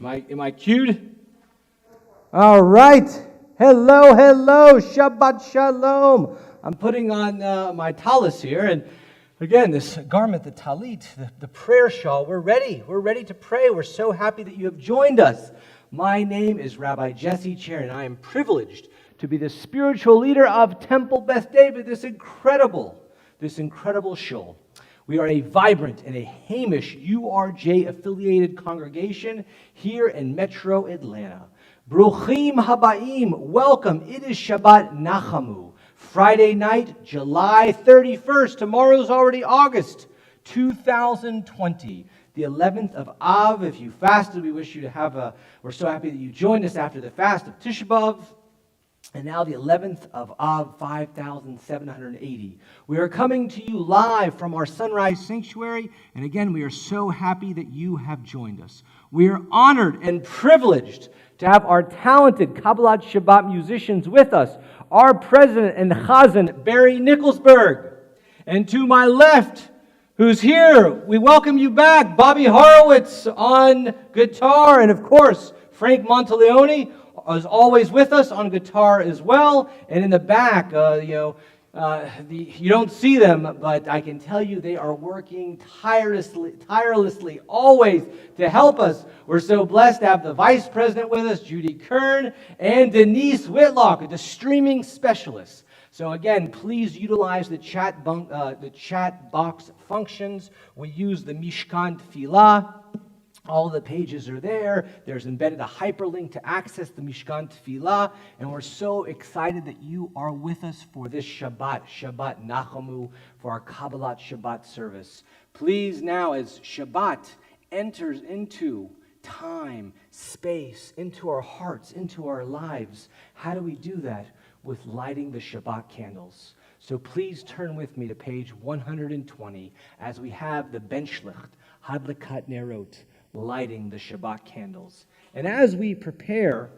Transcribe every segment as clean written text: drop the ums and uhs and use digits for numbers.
Am I cued? All right. Hello, Shabbat Shalom. I'm putting on my talis here, and again, this garment, the talit, the prayer shawl. We're ready. We're ready to pray. We're so happy that you have joined us. My name is Rabbi Jesse Chair, and I am privileged to be the spiritual leader of Temple Beth David, this incredible shul. We are a vibrant and a Hamish URJ-affiliated congregation here in Metro Atlanta. Bruchim habaim, welcome. It is Shabbat Nachamu. Friday night, July 31st. Tomorrow's already August 2020. The 11th of Av. If you fasted, we wish you to have we're so happy that you joined us after the fast of Tisha B'Av. And now the 11th of Av, 5,780. We are coming to you live from our Sunrise Sanctuary. And again, we are so happy that you have joined us. We are honored and privileged to have our talented Kabbalat Shabbat musicians with us. Our president and chazan, Barry Nicholsberg. And to my left, who's here, we welcome you back, Bobby Horowitz on guitar. And of course, Frank Monteleone is always with us on guitar as well. And in the back, you don't see them, but I can tell you they are working tirelessly, always to help us. We're so blessed to have the vice president with us, Judy Kern, and Denise Whitlock, the streaming specialist. So again, please utilize the chat box functions. We use the Mishkan Tefillah. All the pages are there. There's embedded a hyperlink to access the Mishkan Tefillah. And we're so excited that you are with us for this Shabbat Nachamu, for our Kabbalat Shabbat service. Please now, as Shabbat enters into time, space, into our hearts, into our lives, how do we do that? With lighting the Shabbat candles. So please turn with me to page 120 as we have the Benchlicht, Hadlakat Nerot, lighting the Shabbat candles. And as we prepare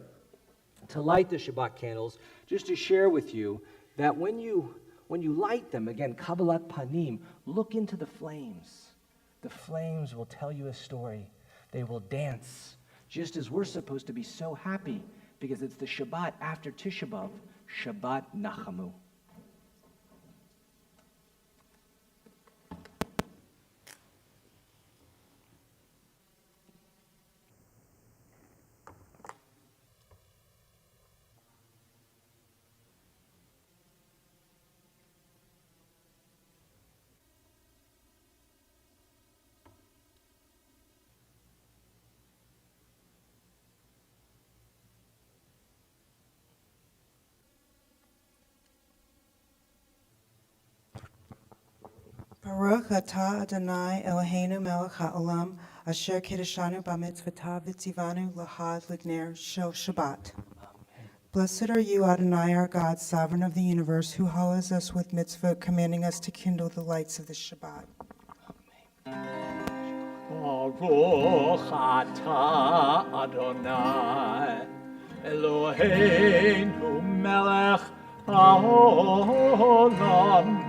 to light the Shabbat candles, just to share with you that when you light them, again, Kabbalat Panim, look into the flames. The flames will tell you a story. They will dance, just as we're supposed to be so happy, because it's the Shabbat after Tisha B'Av, Shabbat Nachamu. Baruch atah Adonai Eloheinu melech haolam asher kiddushanu b'mitzvotav v'tzivanu lahad l'ner shel Shabbat. Blessed are you, Adonai, our God, sovereign of the universe, who hallows us with mitzvot, commanding us to kindle the lights of the Shabbat. Baruch atah Adonai Eloheinu melech haolam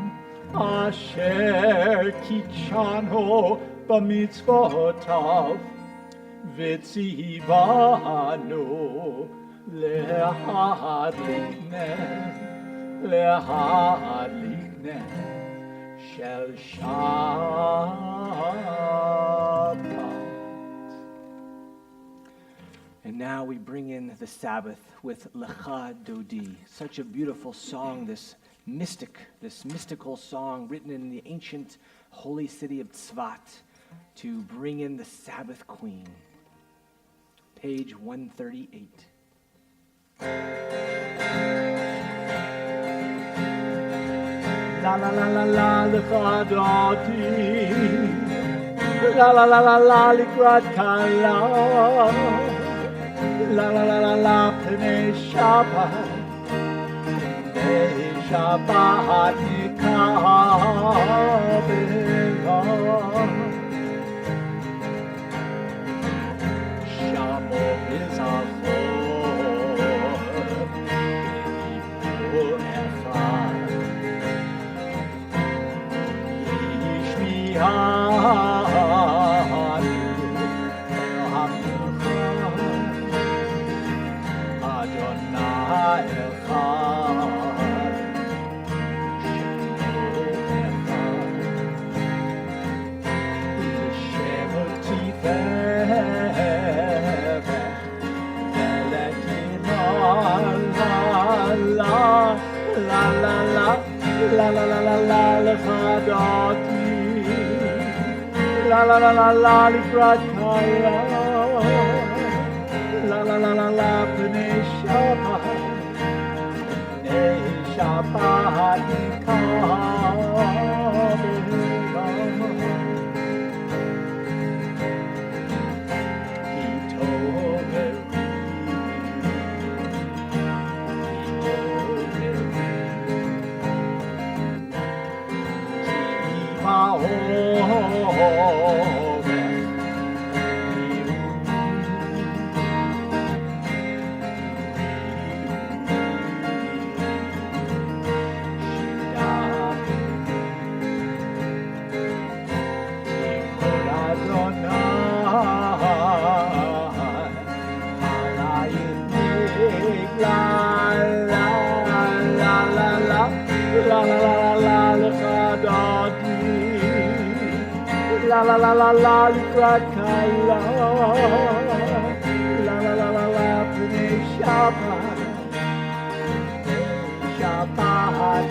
Asher kitshanu b'mitzvotav v'tzivanu lehadlikne shel Shabbat. And now we bring in the Sabbath with Lecha Dodi, such a beautiful song, this mystical song written in the ancient holy city of Tzvat to bring in the Sabbath Queen. Page 138. La la la la la lecha dodi, la la la la la likrat kala, la la la la la pnei Shabbat. Shabbat Kabbalat Shamor Mizachor B'Dibur Echad Yishmi'anu El HaMelcha la la la la la lechadati, la la la la la likrat kala, la la la la la pnei Shabbat, pnei Shabbat la la la la la likrat kala, la la la la la pnei Shabbat, Shabbat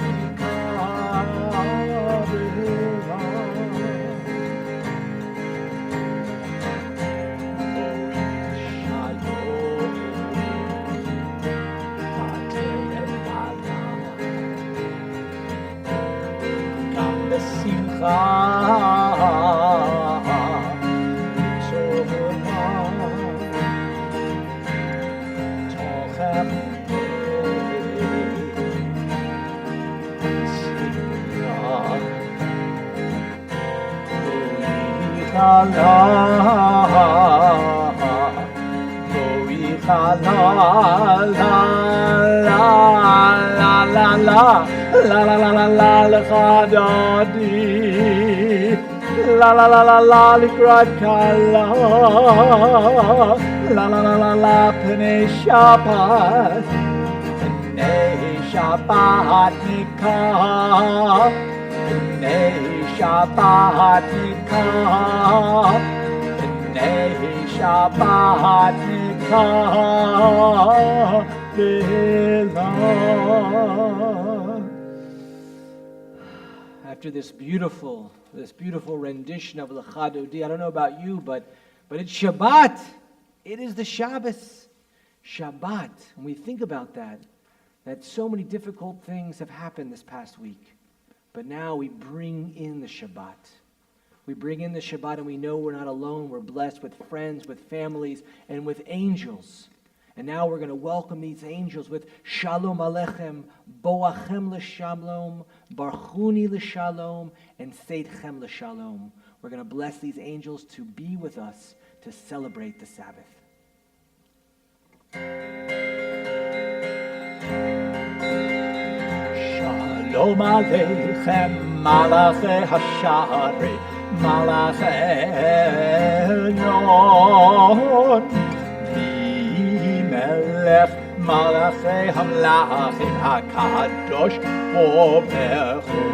la la la la la likrat kala, la la la la la pnei Shabbat, pnei Shabbat nikah, pnei Shabbat nikah, pnei Shabbat nikah, after this beautiful rendition of L'Chadodi, I don't know about you, but it's Shabbat. It is the Shabbos. Shabbat. When we think about that so many difficult things have happened this past week. But now we bring in the Shabbat. We bring in the Shabbat and we know we're not alone. We're blessed with friends, with families, and with angels. And now we're going to welcome these angels with Shalom Aleichem, Boachem L'Shalom, Barchuni L'Shalom, and Seidchem L'Shalom. We're going to bless these angels to be with us to celebrate the Sabbath. Shalom Aleichem, Malachei Hashari, Malachei Elyon. Melech Malachei Hamlachim HaKadosh Borechu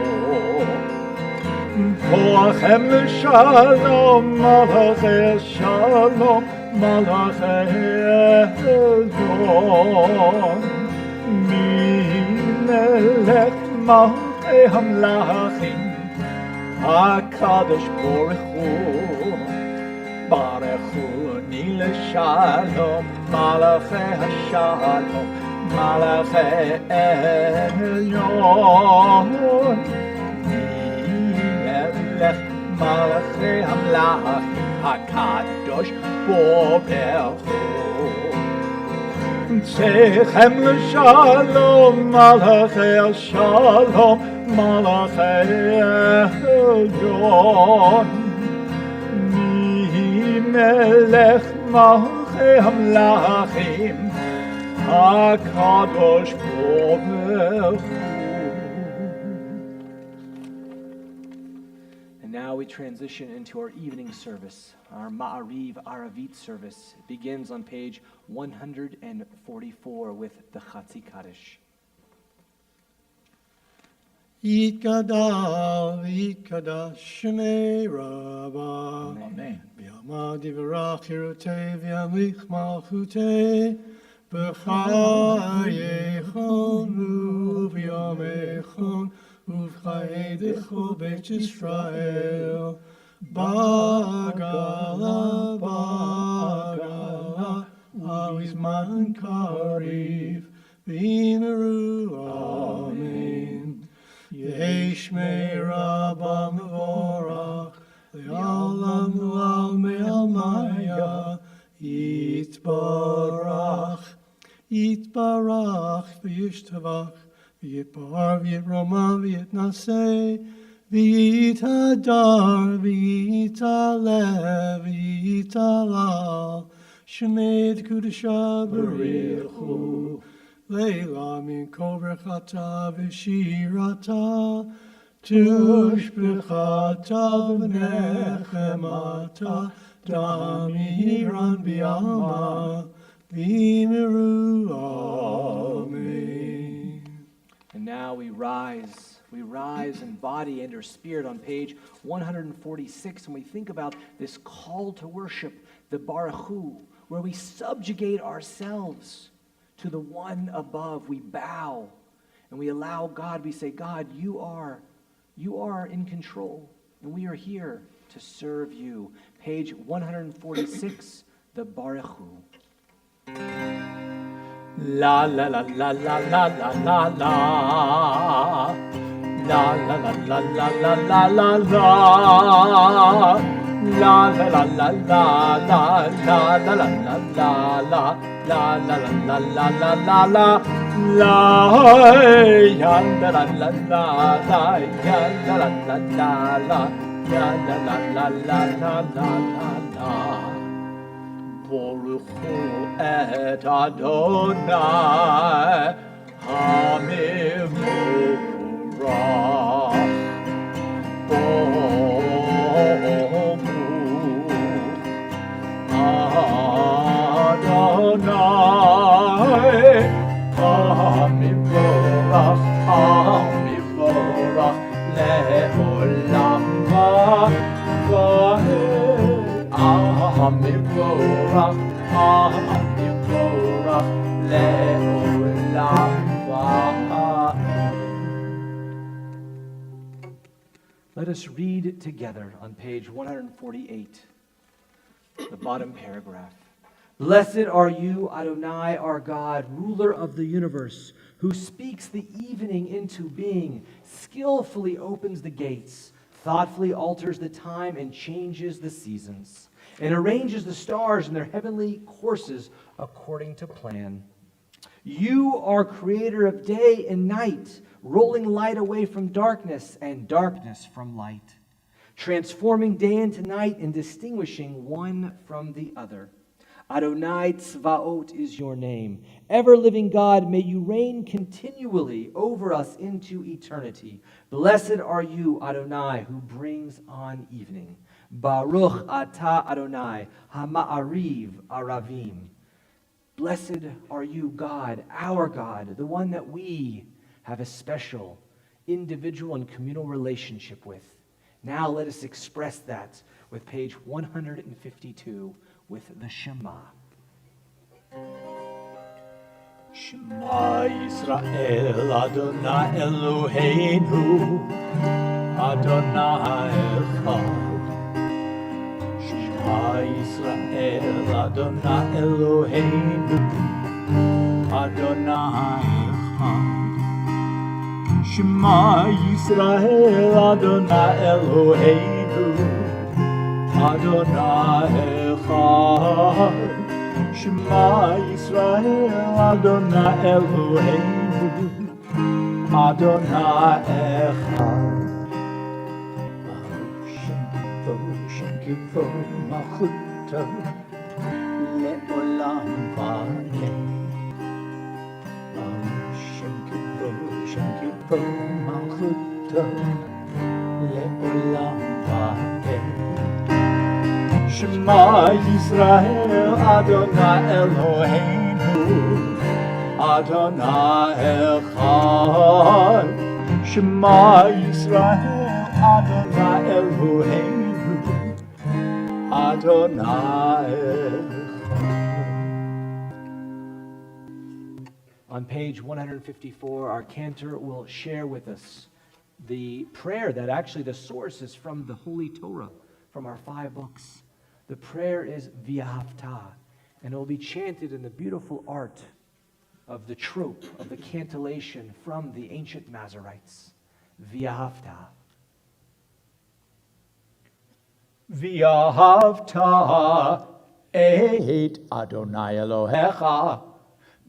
Boachem L'Shalom Malachei Shalom Malachei Elyon Melech Malachei Hamlachim HaKadosh Borechu Barechu L'Shalom, Malachei Hashalom, Malachei Elyon, Melech Malachei Hamlachim HaKadosh Borechu. Tzechem L'Shalom, Malachei Hashalom, Malachei Elyon. Melech Malachei Hamlachim HaKadosh Borechu. And now we transition into our evening service, our Ma'ariv Aravit service. It begins on page 144 with the Chatzi Kaddish. Yitkadash, Yitkadash, Shemei Rabbah. Amen. B'yama divrach hirutei v'yamich malchutei b'chayechon u'v'yamechon ובחיי בית ישראל. Bagala, Bagala, Avizman Kariv, Vimeru, Amen. Yesh me Rabba Mevorach, Le'alam Lual Me'almaya, Yitbarach, Yitbarach, V'yishtavach, V'yitbar, V'yitroma, V'yitnaseh, V'yitadar, V'yitaleh, V'yitalal, Shemed Kudasha B'richu, Leila min kol brechata v'shirata, Tushbechata v'nechemata, Damiran b'alma, V'imiru, Amen. And now we rise in body and our spirit on page 146, and we think about this call to worship, the Baruch Hu, where we subjugate ourselves to the one above. We bow and we allow God, we say, God, you are in control, and we are here to serve you. Page 146, the Baruch Hu. La la la la la la la la la. La la la la la la la la la. La la la la la la la la la la la. La la la la la la la la. La ya la la la la la. Ya la la la la la. Ya la la la la la la la. Baruch Hu et Adonai HaMevorach Adonai HaMevorach HaMevorach Le'olam va'ed HaMevorach HaMevorach Le'olam va'ed. Let us read together on page 148, the bottom paragraph. Blessed are you, Adonai, our God, ruler of the universe, who speaks the evening into being, skillfully opens the gates, thoughtfully alters the time and changes the seasons, and arranges the stars in their heavenly courses according to plan. You are creator of day and night, rolling light away from darkness and darkness from light, transforming day into night and distinguishing one from the other. Adonai Tzvaot is your name. Ever-living God, may you reign continually over us into eternity. Blessed are you, Adonai, who brings on evening. Baruch atah Adonai, Hama'ariv Aravim. Blessed are you, God, our God, the one that we have a special, individual, and communal relationship with. Now let us express that with page 152 with the Shema. Shema Yisrael, Adonai Eloheinu, Adonai Echad. Shema Yisrael, Adonai Eloheinu, Adonai Echad. Shema Yisrael, Adonai Eloheinu, Adonai Echad. Shema Yisrael, Adonai Eloheinu, Adonai Echad. Shem Kivo Malchuto Le'olam va'ed. Shem Kivo Malchuto Le'olam va'ed. Shema Yisrael, Adonai Eloheinu, Adonai Echad. Shema Yisrael, Adonai Eloheinu, Adonai Echad. On page 154, our cantor will share with us the prayer that actually the source is from the Holy Torah, from our 5 books. The prayer is V'ahavta, and it will be chanted in the beautiful art of the trope, of the cantillation from the ancient Masoretes. V'ahavta. V'ahavta et Adonai Elohecha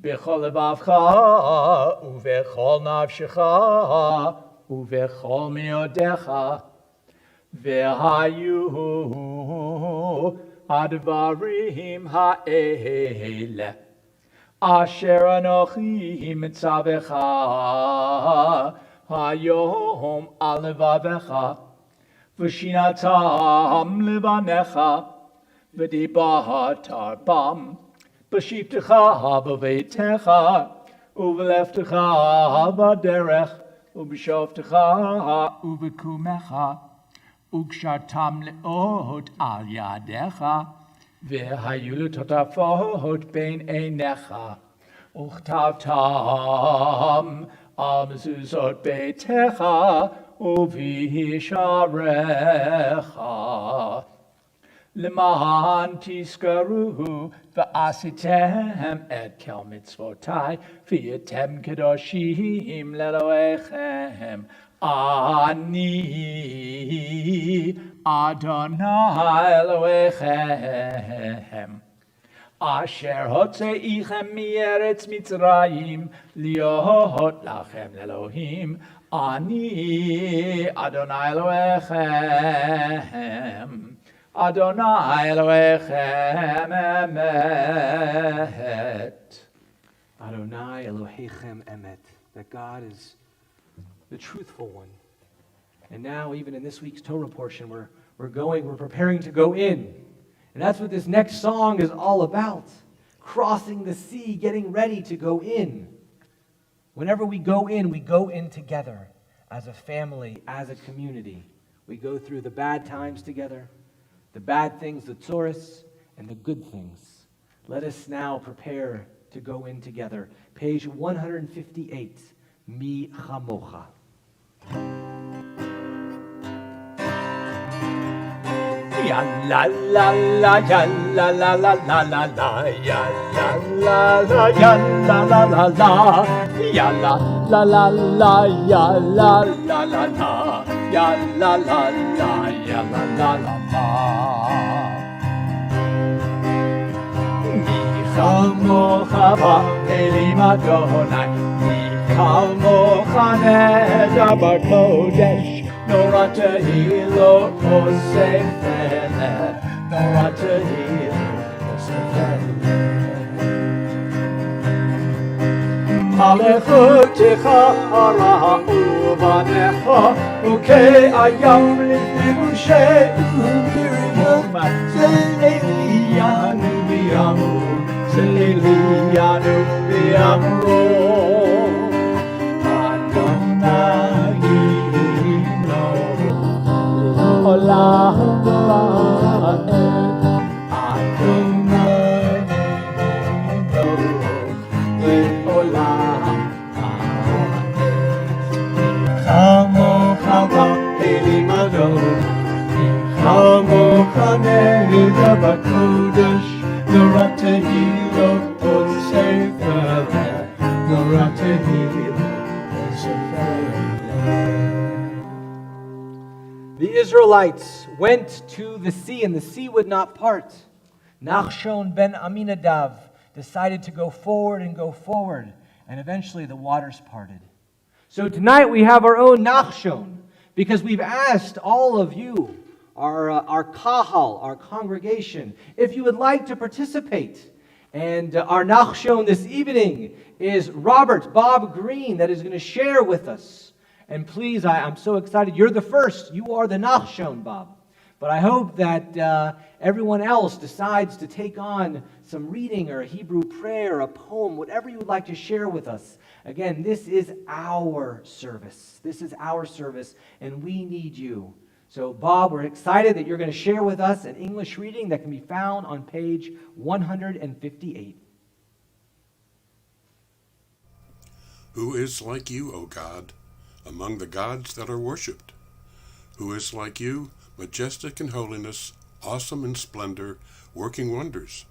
b'chol levavcha uv'chol nafshecha uv'chol miodecha v'hayu advarim ha'ele asher anochi mitzavecha hayom al levavecha v'shinatam levanecha v'dibatar bam b'shivtecha b'veitecha uv'leftecha b'derech ub'shovtecha uv'kumecha ukshartam leot al yadecha v'hayu l'totafot bein einecha uchtavtam al mezuzot beitecha uv'hisharecha L'mahan tiskaruhu v'asitem et kel mitzvotai v'yetem kedoshim leloechem ani Adonai Elohechem asher hotzeichem mieretz Mitzrayim liot lachem lelohim ani Adonai Elohechem Adonai Elohechem emet. Adonai Elohechem emet. That God is the truthful one. And now, even in this week's Torah portion, we're preparing to go in. And that's what this next song is all about. Crossing the sea, getting ready to go in. Whenever we go in together as a family, as a community. We go through the bad times together, the bad things, the tzoros, and the good things. Let us now prepare to go in together. Page 158, Mi Chamocha. Ya la la la ya la la la la la la ya la la la ya la la la la ya la la la la ya la la la la ya la la la ya la la la la Mi chamocha ba'elim Adonai Mi chamocha neder b'kodesh Nora tehilo osefele Nora tehilo osefele Malechutecha ara uvanecha Ukei ayam lifnei Moshe Miriam Se'eliyanu b'yamru Se'eliyanu b'yamru Adonai Olam Adonai Olam Chamocha ba'elim Adonai Chamocha neder b'kodesh Nora tehilo osefele Nora tehilo osefele. The Israelites went to the sea, and the sea would not part. Nachshon ben Aminadav decided to go forward, and eventually the waters parted. So tonight we have our own Nachshon, because we've asked all of you, our kahal, our congregation, if you would like to participate. And our Nachshon this evening is Bob Green, that is going to share with us. And please, I'm so excited. You're the first. You are the Nachshon, Bob. But I hope that everyone else decides to take on some reading or a Hebrew prayer, a poem, whatever you would like to share with us. Again, this is our service. This is our service, and we need you. So, Bob, we're excited that you're going to share with us an English reading that can be found on page 158. Who is like you, O God? among the gods that are worshipped? Who is like you, majestic in holiness, awesome in splendor, working wonders?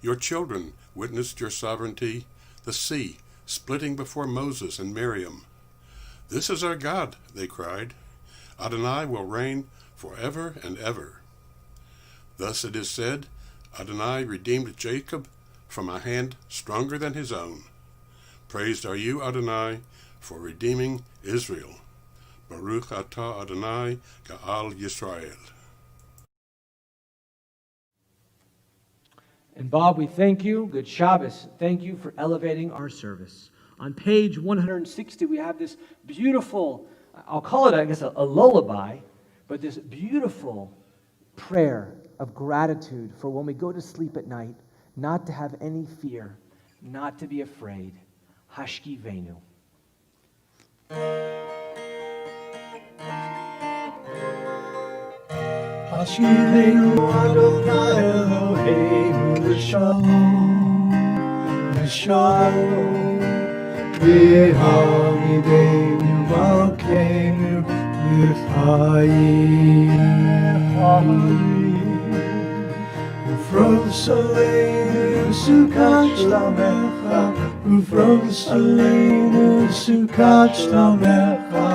Your children witnessed your sovereignty, the sea splitting before Moses and Miriam. This is our God, they cried. Adonai will reign forever and ever. Thus it is said, Adonai redeemed Jacob from a hand stronger than his own. Praised are you, Adonai, for redeeming Israel. Baruch atah Adonai, Ga'al Yisrael. And Bob, we thank you. Good Shabbos. Thank you for elevating our service. On page 160, we have this beautiful, I'll call it, I guess, a lullaby, but this beautiful prayer of gratitude for when we go to sleep at night, not to have any fear, not to be afraid. Hashki Venu. Hashivenu Adonai Eloheinu l'shalom, l'shalom. V'hamidenu malkeinu l'chaim. Ufros aleinu sukat shtamecha, ufros aleinu sukat shtamecha.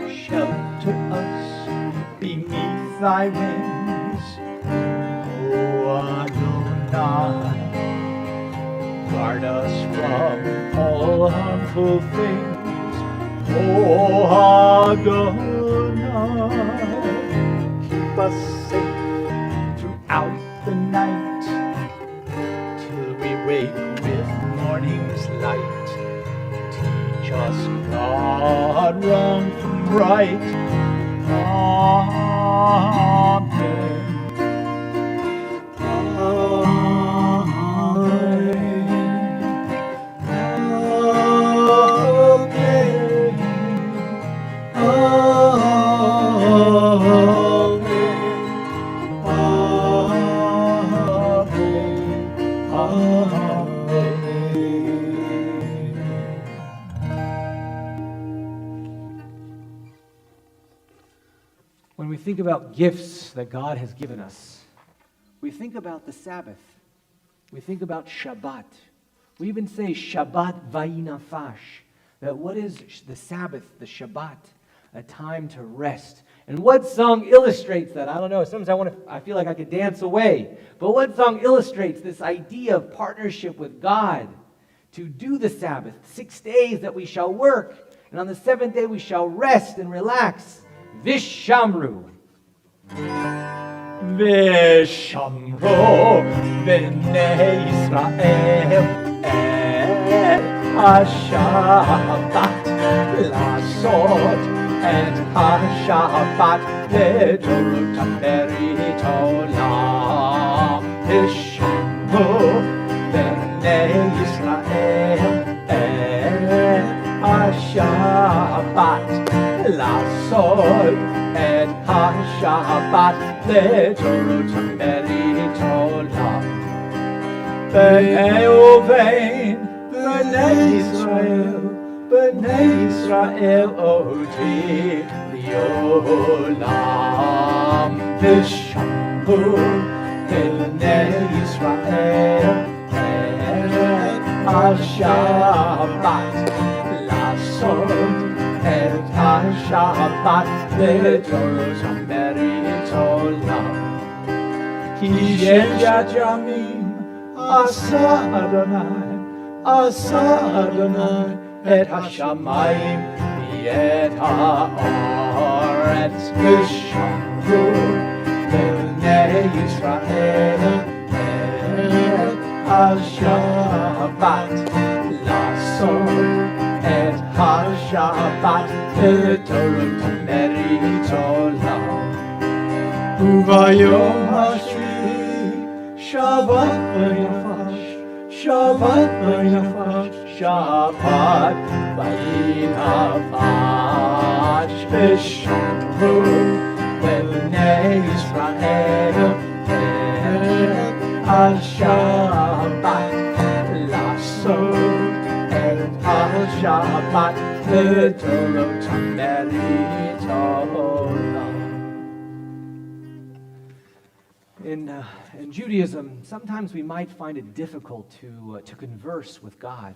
Shelter us beneath thy wings, O Adonai. Guard us from all harmful things, O Adonai. Keep us safe throughout the night, till we wake with morning's light. Teach us, God, wrong from right. Amen. When we think about gifts that God has given us, we think about the Sabbath. We think about Shabbat. We even say Shabbat vayinafash. That what is the Sabbath, the Shabbat? A time to rest. And what song illustrates that? I don't know. Sometimes I feel like I could dance away. But what song illustrates this idea of partnership with God? To do the Sabbath, 6 days that we shall work, and on the seventh day we shall rest and relax. Vishamru. Vishamro b'nei Yisrael et ha-Shabbat lasot et ha-Shabbat ledorutam berit olam. Vishamro b'nei Yisrael et ha-Shabbat lasot et ha-Shabbat ledorutam berit olam. B'nei Uvein, b'nei Yisrael oti liolam. Vishamru b'nei Yisrael et ha-Shabbat lasot et ha-Shabbat ledorutam berit olam. Ki yet yamim asa Adonai et ha-shamayim et ha'aretz. Vishamru b'nei Yisrael et ha-Shabbat lasot et ha-Shabbat ledorutam berit olam. Uvayom hashvi'i Shabbat vayinafash, Shabbat vayinafash, Shabbat vayinafash. Vishamru b'nei Yisrael In Judaism, sometimes we might find it difficult to converse with God.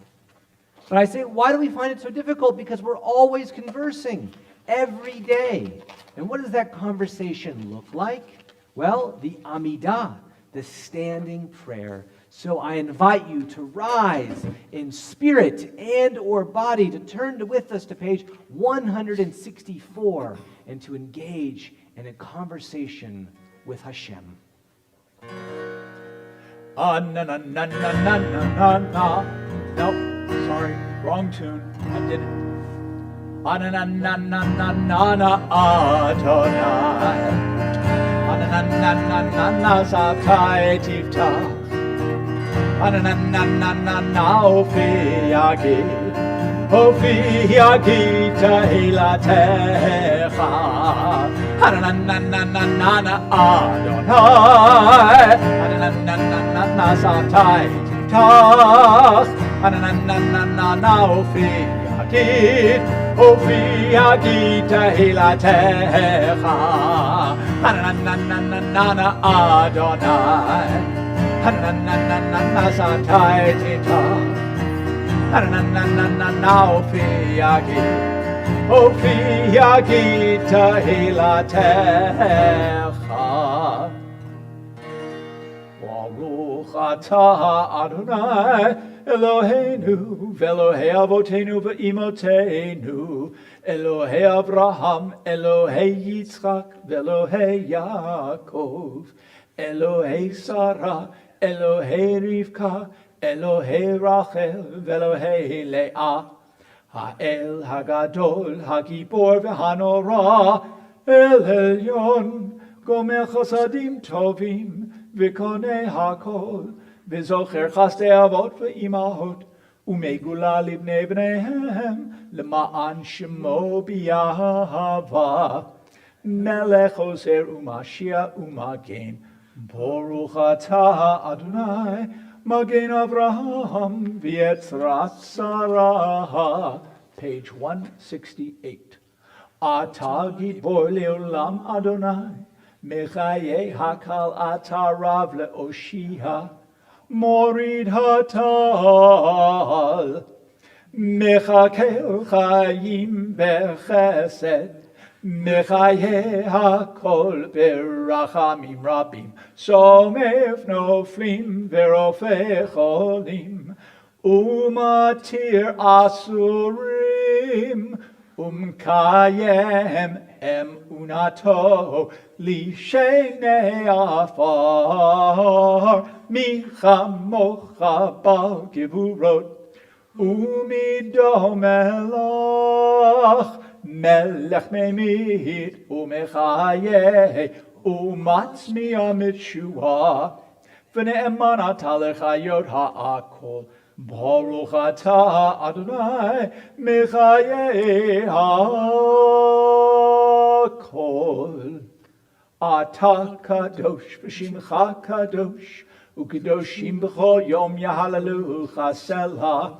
But I say, why do we find it so difficult? Because we're always conversing every day. And what does that conversation look like? Well, the Amidah, the standing prayer. So I invite you to rise in spirit and or body, to turn with us to page 164 and to engage in a conversation with Hashem. Na na na na na na na. Nope, sorry, wrong tune. I did it. Na na na na na na na Adonai. Na na na na na Zakai Tifta. Na na na na na na Ofi Yagi Tehilatecha. Na na na na na na Adonai. Na na na na na Zakai Tifta. Na na na na na Ofi Yagi Tehilatecha. Na na na na Adonai. Na na na na Zakai Tifta. Na na na na Ofi Yagi Tehilatecha. Baruch atah Adonai Eloheinu ve'Elohei avotenu ve'imotenu Elohei Avraham Elohei Yitzchak ve'Elohei Yaakov Elohei Sarah Elohei Rivka Elohei Rachel ve'Elohei Leah Ha'el Hagadol Hagibor ve'Hanora El Elyon Gomer Chasadim Tovim V'konei hakol, v'zocher chasdei avot v'imahot, u'megula libnei bneihem, l'ma'an shemo b'yahava, melech ozer u'mashia u'magen, Baruch atah Adonai, magen Avraham v'yetzrat Sarah. Page 168. Atah gidbor le'olam Adonai, Mechaye hakal atarav le'oshiha, morid hatal, mechakel chayim bechesed, mechaye hakol berachamim rabim, somef noflim verofe cholim, umatir asurim, umkayem emunato lishenei afar michamocha bal gevurot umido melech memit umechaye umatzmiya mitshua v'ne'eman atalechayot ha'akol Baruch atah Adonai mechaye hakol. Atah kadosh v'shimcha kadosh u'kadoshim b'chol yom yahalalucha selah.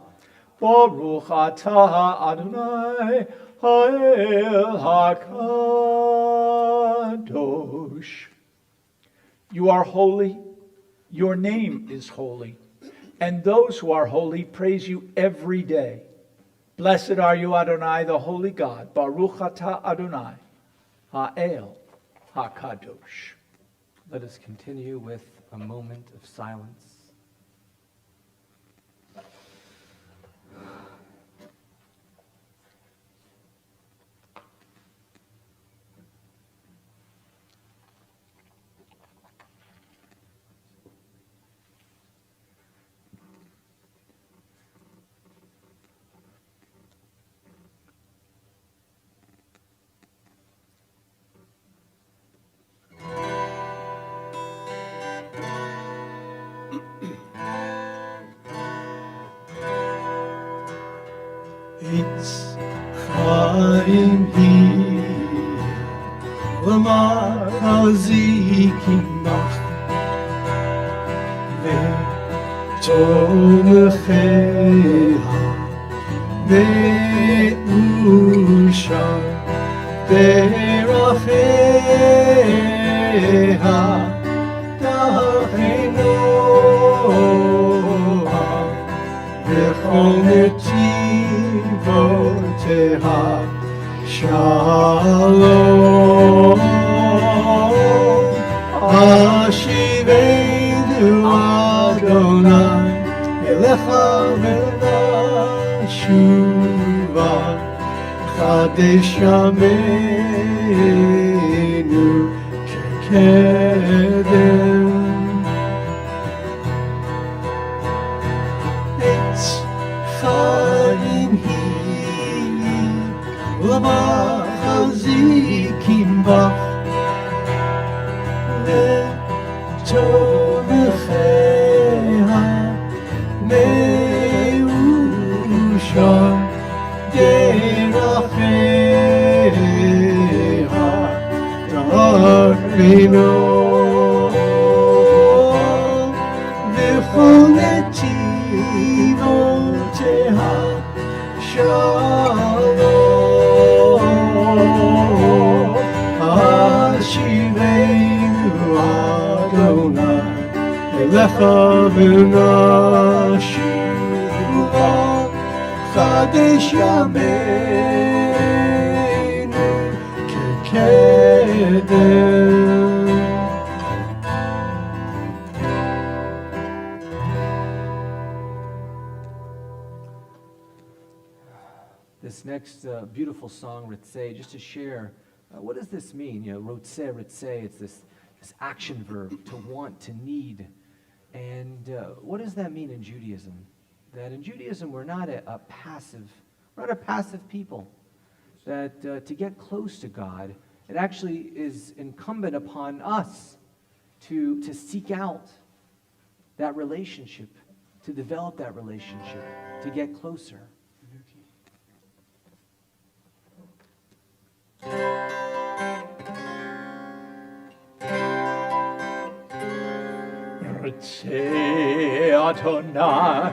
Baruch atah Adonai ha'el hakadosh. You are holy. Your name is holy. And those who are holy praise you every day. Blessed are you, Adonai, the holy God. Baruch atah Adonai, ha'el hakadosh. Let us continue with a moment of silence. It's Chaim hi Lamar Hazikimach Ve'Tomecheha Ve'u דרכיה דרכנוה וכל נתיבותיה שלום השיבנו אדוני אליך ונשובה חדש ימינו כקדם עץ חיים היא למחזיקים בך לטובחיה מאושר דרכיה דרכנו וכל נתיבותיה שלום השיבנו אדוני אליך ונשובה חדש ימינו כקדם. This next beautiful song, Ritzeh, just to share, what does this mean? You know, Ritzeh, it's this action verb, to want, to need. And what does that mean in Judaism? That in Judaism we're not a passive people. That to get close to God, it actually is incumbent upon us to seek out that relationship, to develop that relationship, to get closer. Ritzeh Adonai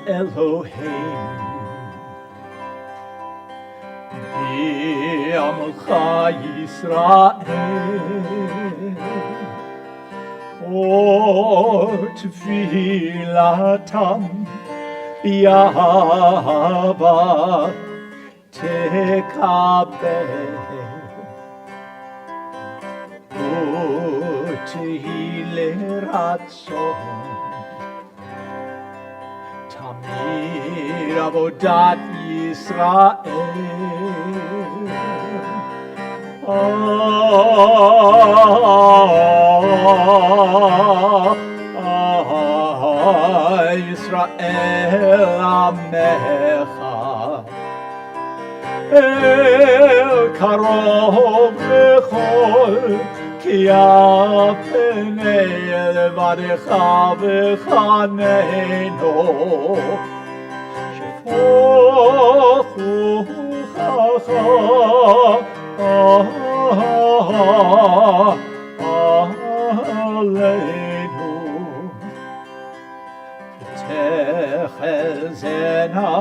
Eloheinu Bi'amcha Yisrael O Tfilatam Yahava Tekabel תהי לרצון תמיר עבודת ישראל ישראל עמך אל קרוב לכל כי הפני לבדך וחננו שפוך רוחך עלינו תחזינה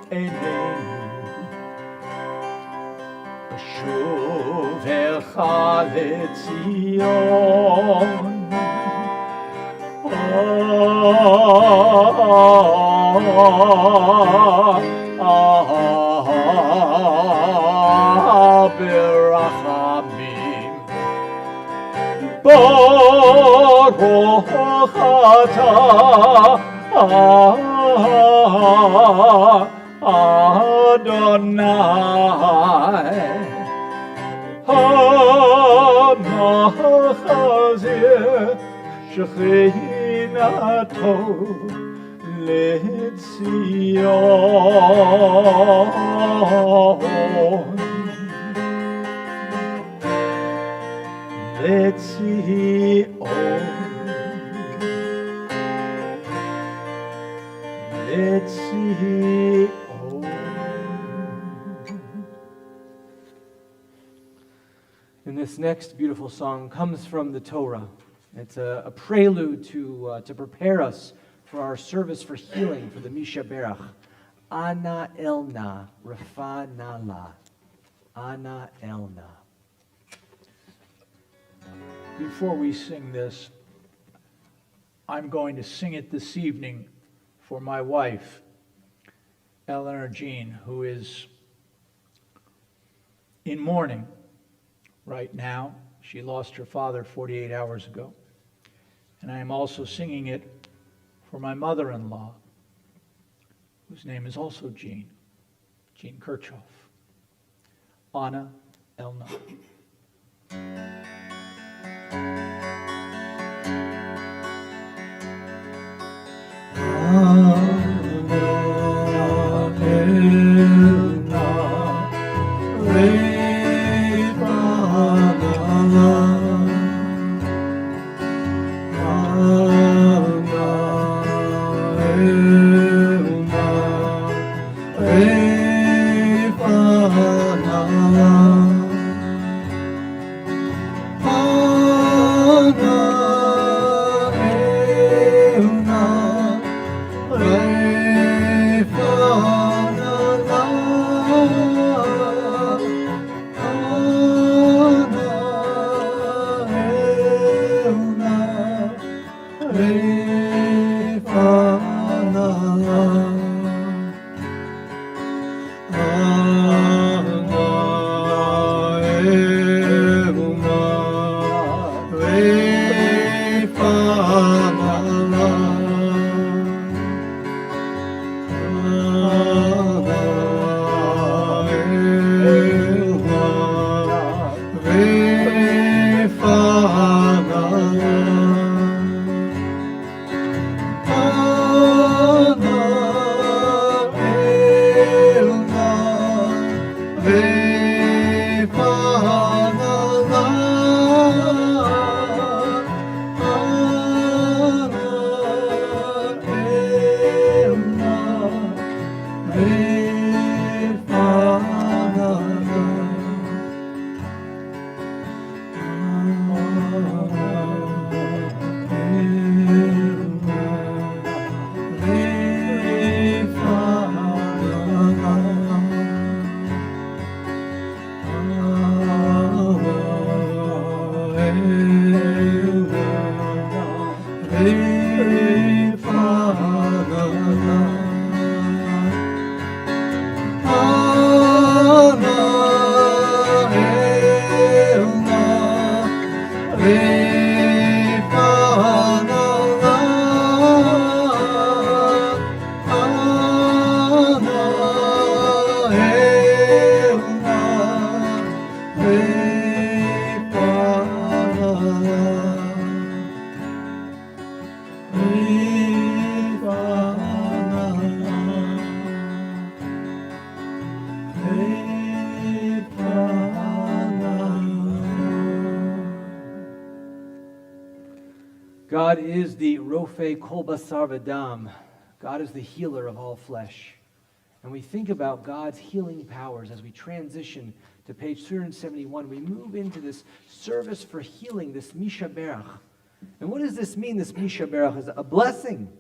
עינינו שובך לציון ברחמים ברוך אתה אדוני המחזיר שכינתו לציון לציון. And this next beautiful song comes from the Torah. It's a prelude to prepare us for our service for healing for the Misha Berach. Ana elna, Rafa nala. Ana Elna. Before we sing this, I'm going to sing it this evening for my wife, Eleanor Jean, who is in mourning right now. She lost her father 48 hours ago. And I am also singing it for my mother-in-law, whose name is also Jean Kirchhoff. Anna Elna. God is the Rofe Kol Basar V'Dam. God is the healer of all flesh. And we think about God's healing powers as we transition to page 371. We move into this service for healing, this Misha Berach. And what does this mean, this Misha Berach? Is a blessing.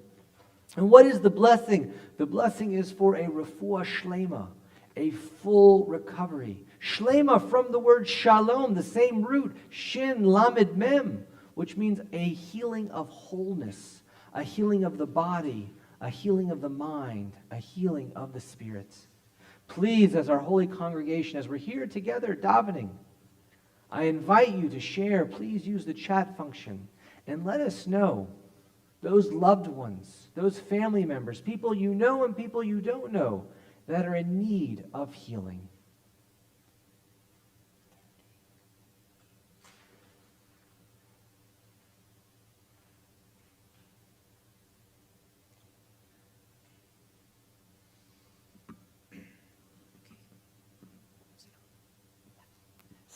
And what is the blessing? The blessing is for a refuah shlema, a full recovery. Shlema from the word shalom, the same root, shin lamed mem, which means a healing of wholeness, a healing of the body, a healing of the mind, a healing of the spirit. Please, as our holy congregation, as we're here together davening, I invite you to share. Please use the chat function and let us know those loved ones, those family members, people you know and people you don't know that are in need of healing.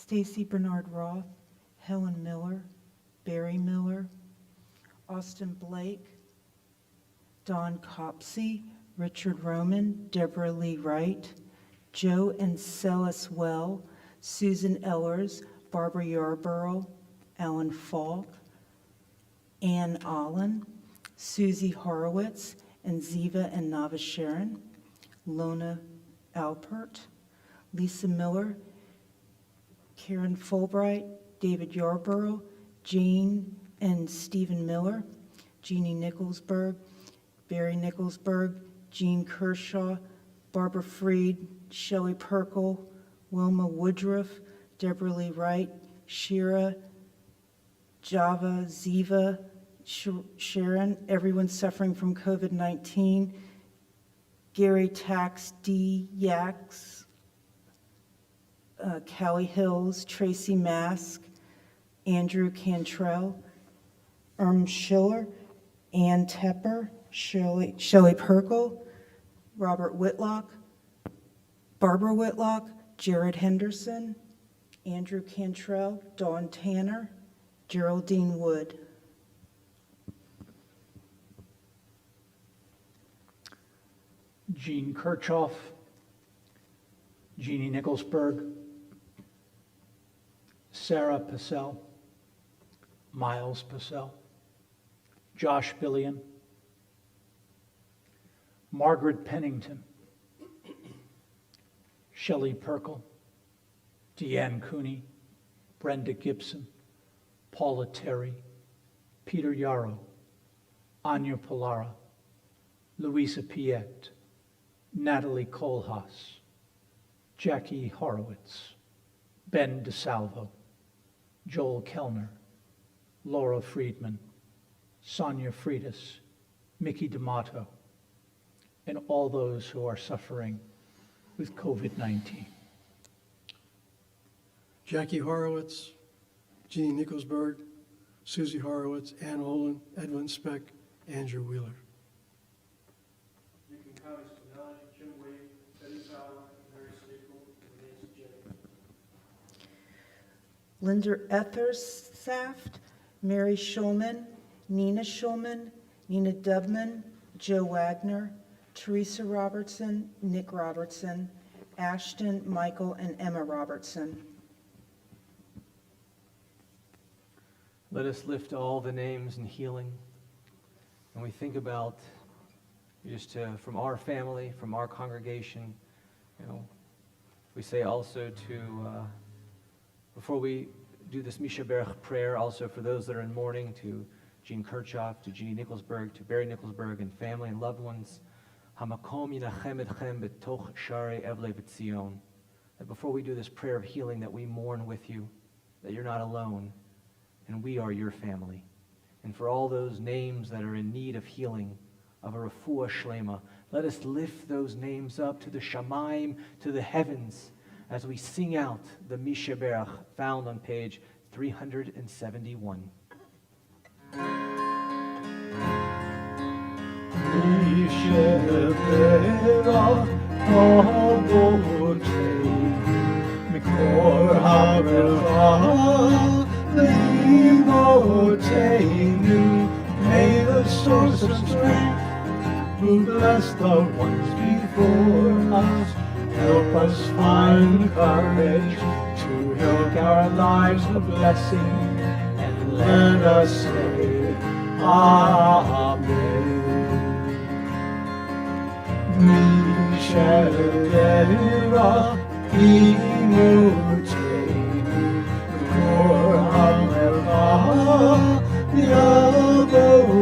Stacy Bernard Roth, Helen Miller, Barry Miller, Austin Blake, Don Copsey, Richard Roman, Deborah Lee Wright, Joe and Celis Well, Susan Ellers, Barbara Yarborough, Alan Falk, Ann Allen, Susie Horowitz, and Ziva and Nava Sharon, Lona Alpert, Lisa Miller, Karen Fulbright, David Yarborough, Jane and Stephen Miller, Jeannie Nicholsberg, Barry Nicholsberg, Jean Kershaw, Barbara Freed, Shelley Perkle, Wilma Woodruff, Deborah Lee Wright, Shira, Java, Ziva, Sharon, everyone suffering from COVID-19, Gary Tax, D. Yax, Callie Hills, Tracy Mask, Andrew Cantrell, Schiller, Ann Tepper, Shelley Perkle, Robert Whitlock, Barbara Whitlock, Jared Henderson, Andrew Cantrell, Dawn Tanner, Geraldine Wood. Jean Kirchhoff, Jeannie Nicholsberg, Sarah Purcell, Miles Purcell, Josh Billion, Margaret Pennington, Shelley Perkle, Deanne Cooney, Brenda Gibson, Paula Terry, Peter Yarrow, Anya Polara, Louisa Piet, Natalie Kohlhaas, Jackie Horowitz, Ben DeSalvo, Joel Kellner, Laura Friedman, Sonia Freitas, Mickey D'Amato, and all those who are suffering with COVID-19. Jackie Horowitz, Jeannie Nicholsberg, Susie Horowitz, Ann Olin, Edwin Speck, Andrew Wheeler. Linda Etherssaft, Mary Schulman, Nina Schulman, Nina Dubman, Joe Wagner, Teresa Robertson, Nick Robertson, Ashton, Michael, and Emma Robertson. Let us lift all the names in healing. And we think about just from our family, from our congregation, we say also to, before we do this Misha Berach prayer, also for those that are in mourning, to Jean Kirchhoff, to Jeannie Nicholsberg, to Barry Nicholsberg, and family and loved ones. Hamakom yinachem etchem betoch sharei evle v'tzion. That before we do this prayer of healing, that we mourn with you, that you're not alone, and we are your family. And for all those names that are in need of healing, of a refuah shlema, let us lift those names up to the shamayim, to the heavens, as we sing out the Misha Berach found on page 371. May the source of strength, who bless the ones before us, help us find courage to help our lives a blessing, and let us say Amen. Mishaleva imutenu kor hameva yavotenu.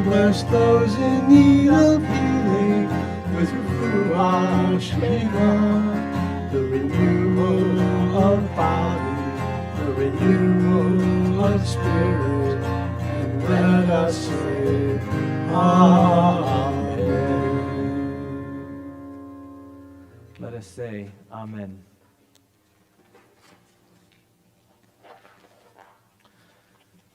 Bless those in need of healing with refuah shlema, the renewal of body, the renewal of spirit, and let us say Amen. Let us say Amen.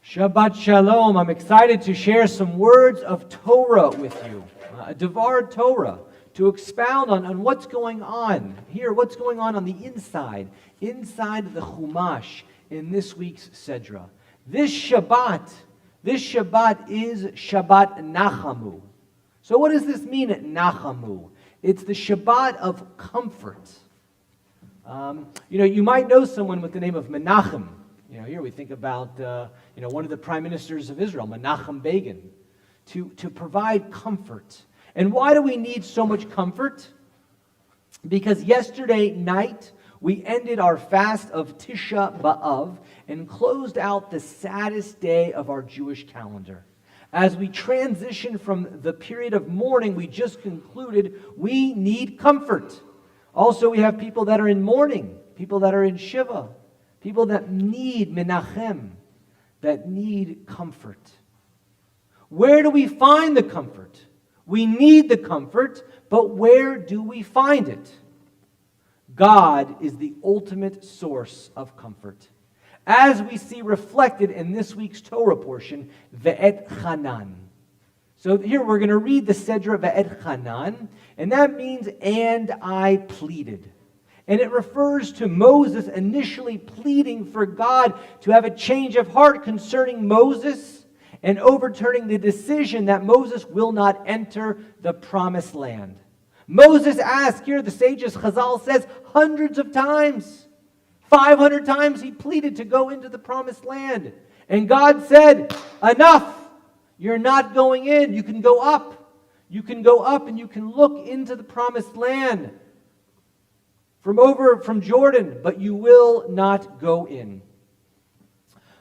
Shabbat Shalom. I'm excited to share some words of Torah with you, a Devar Torah, to expound on what's going on here, what's going on the inside of the Chumash in this week's Sedra. This Shabbat is Shabbat Nachamu. So what does this mean at Nachamu? It's the Shabbat of comfort. You might know someone with the name of Menachem. Here we think about, one of the prime ministers of Israel, Menachem Begin, to provide comfort. And why do we need so much comfort? Because yesterday night we ended our fast of Tisha B'Av and closed out the saddest day of our Jewish calendar. As we transition from the period of mourning we just concluded, we need comfort. Also, we have people that are in mourning, people that are in Shiva, people that need menachem, that need comfort. Where do we find the comfort? We need the comfort, but where do we find it? God is the ultimate source of comfort. As we see reflected in this week's Torah portion, Ve'et Chanan. So here we're going to read the Sedra Ve'et Chanan, and that means, and I pleaded. And it refers to Moses initially pleading for God to have a change of heart concerning Moses and overturning the decision that Moses will not enter the promised land. Moses asked, here the sages, Chazal says, hundreds of times. 500 times he pleaded to go into the promised land. And God said, enough. You're not going in. You can go up. You can go up and you can look into the promised land from Jordan, but you will not go in.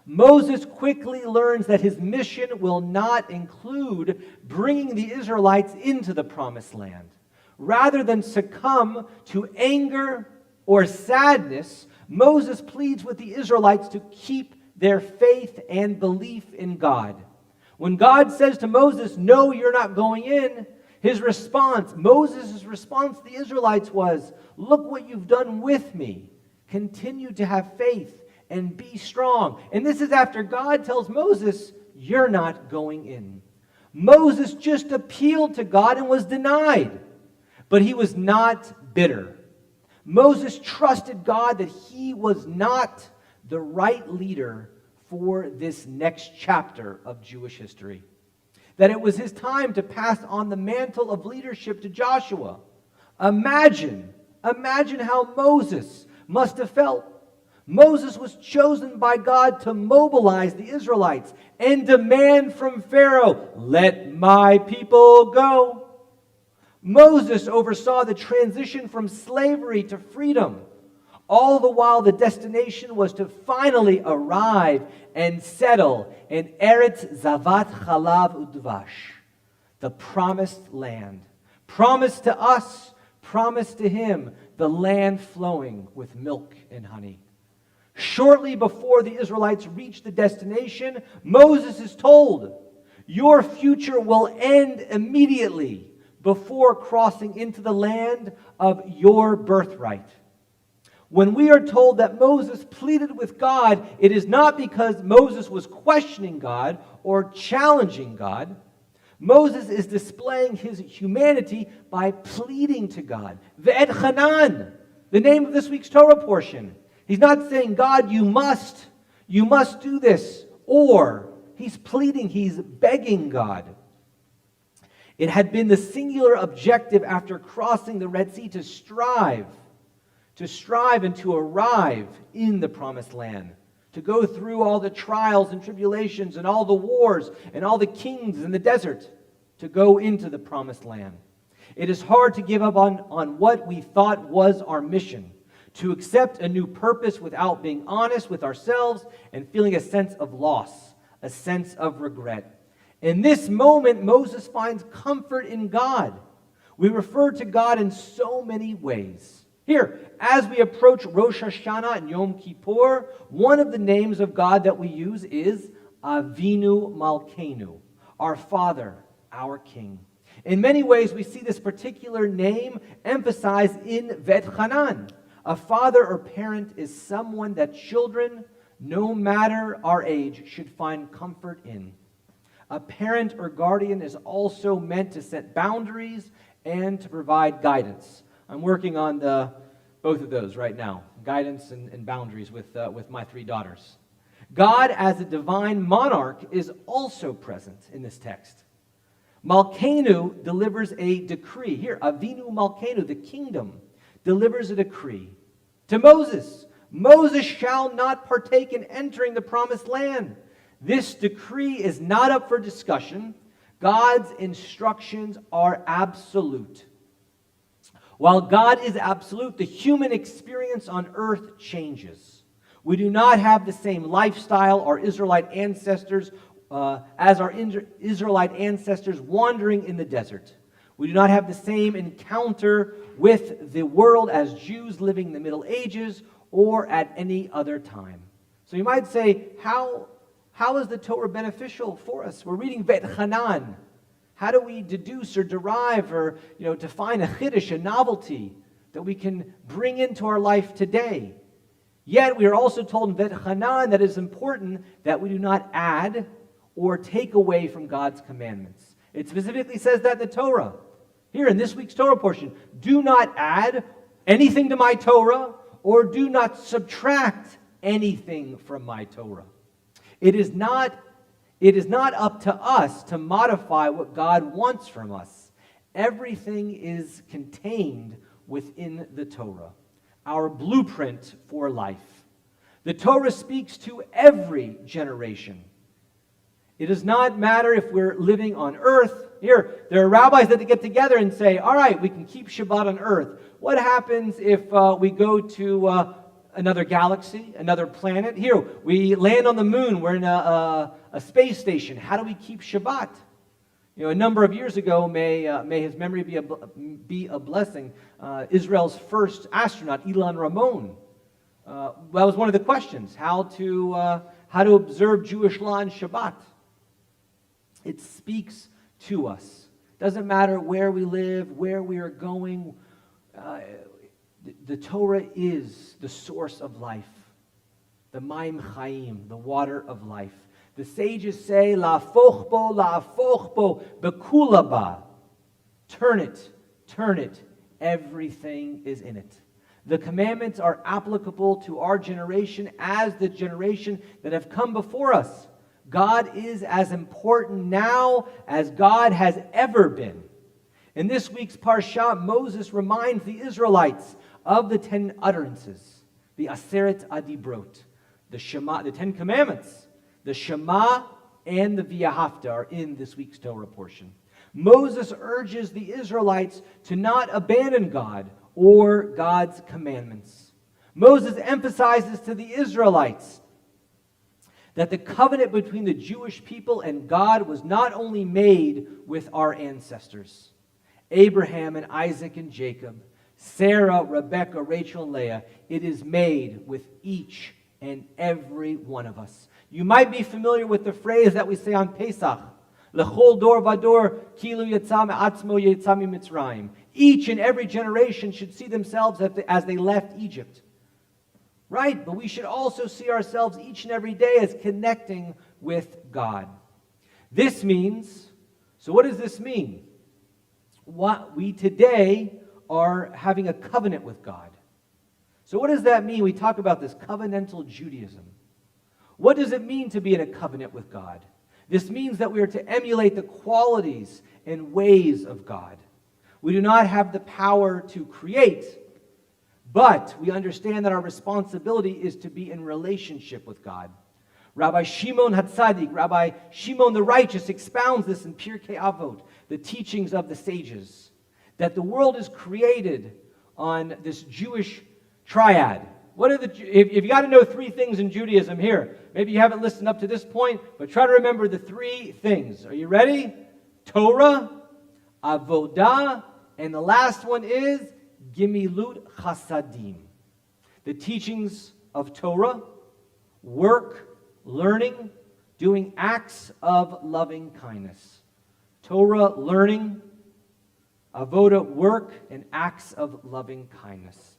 Moses quickly learns that his mission will not include bringing the Israelites into the promised land. Rather than succumb to anger or sadness, Moses pleads with the Israelites to keep their faith and belief in God. When God says to Moses, no, you're not going in, Moses' response to the Israelites was, look what you've done with me. Continue to have faith and be strong. And this is after God tells Moses, you're not going in. Moses just appealed to God and was denied. But he was not bitter. Moses trusted God that he was not the right leader for this next chapter of Jewish history. That it was his time to pass on the mantle of leadership to Joshua. Imagine how Moses must have felt. Moses was chosen by God to mobilize the Israelites and demand from Pharaoh, let my people go. Moses oversaw the transition from slavery to freedom. All the while the destination was to finally arrive and settle in Eretz Zavat Chalav Udvash, the promised land. Promised to us, promised to him, the land flowing with milk and honey. Shortly before the Israelites reach the destination, Moses is told, your future will end immediately before crossing into the land of your birthright. When we are told that Moses pleaded with God, it is not because Moses was questioning God or challenging God. Moses is displaying his humanity by pleading to God. Ve'et Chanan, the name of this week's Torah portion. He's not saying, God, you must do this. Or he's pleading, he's begging God. It had been the singular objective after crossing the Red Sea to strive and to arrive in the promised land, to go through all the trials and tribulations and all the wars and all the kings in the desert, to go into the promised land. It is hard to give up on what we thought was our mission, to accept a new purpose without being honest with ourselves and feeling a sense of loss, a sense of regret. In this moment, Moses finds comfort in God. We refer to God in so many ways. Here, as we approach Rosh Hashanah and Yom Kippur, one of the names of God that we use is Avinu Malkeinu, our Father, our King. In many ways, we see this particular name emphasized in Ve'et Chanan. A father or parent is someone that children, no matter our age, should find comfort in. A parent or guardian is also meant to set boundaries and to provide guidance. I'm working on both of those right now, guidance and boundaries with my 3 daughters. God as a divine monarch is also present in this text. Malkeinu delivers a decree. Here, Avinu Malkeinu, the kingdom, delivers a decree to Moses. Moses shall not partake in entering the promised land. This decree is not up for discussion. God's instructions are absolute. While God is absolute, the human experience on earth changes. We do not have the same lifestyle our Israelite ancestors as our Israelite ancestors wandering in the desert. We do not have the same encounter with the world as Jews living in the Middle Ages or at any other time. So you might say, how is the Torah beneficial for us? We're reading Bet Hanan. How do we deduce or derive or define a chiddush, a novelty that we can bring into our life today? Yet we are also told in Bet Hanan that it is important that we do not add or take away from God's commandments. It specifically says that in the Torah. Here in this week's Torah portion, do not add anything to my Torah or do not subtract anything from my Torah. It is not up to us to modify what God wants from us. Everything is contained within the Torah, our blueprint for life. The Torah speaks to every generation. It does not matter if we're living on earth. Here, there are rabbis that get together and say, all right, we can keep Shabbat on earth. What happens if we go to another galaxy, another planet? Here, we land on the moon. We're in a space station. How do we keep Shabbat? A number of years ago, may his memory be a blessing, Israel's first astronaut, Ilan Ramon. That was one of the questions, how to observe Jewish law on Shabbat. It speaks to us. Doesn't matter where we live, where we are going. The Torah is the source of life, the Maim Chaim, the water of life. The sages say, la'afoch bo, bekula ba. Turn it, everything is in it. The commandments are applicable to our generation as the generation that have come before us. God is as important now as God has ever been. In this week's Parsha, Moses reminds the Israelites of the 10 utterances, the Aseret Adibrot, the Shema, the 10 commandments. The Shema and the V'ahavta are in this week's Torah portion. Moses urges the Israelites to not abandon God or God's commandments. Moses emphasizes to the Israelites that the covenant between the Jewish people and God was not only made with our ancestors, Abraham and Isaac and Jacob, Sarah, Rebekah, Rachel, and Leah. It is made with each and every one of us. You might be familiar with the phrase that we say on Pesach, L'chol dor vador kilu yetza me'atzmo yetza mitzrayim. Each and every generation should see themselves as they left Egypt. Right? But we should also see ourselves each and every day as connecting with God. This means, so what does this mean? What we today are having a covenant with God. So what does that mean? We talk about this covenantal Judaism. What does it mean to be in a covenant with God? This means that we are to emulate the qualities and ways of God. We do not have the power to create, but we understand that our responsibility is to be in relationship with God. Rabbi Shimon HaTzadik, Rabbi Shimon the Righteous, expounds this in Pirkei Avot, the teachings of the sages, that the world is created on this Jewish triad. If you got to know three things in Judaism here, maybe you haven't listened up to this point, but try to remember the three things. Are you ready? Torah, Avodah, and the last one is Gimilut Chasadim. The teachings of Torah, work, learning, doing acts of loving kindness. Torah, learning, Avodah, work, and acts of loving kindness.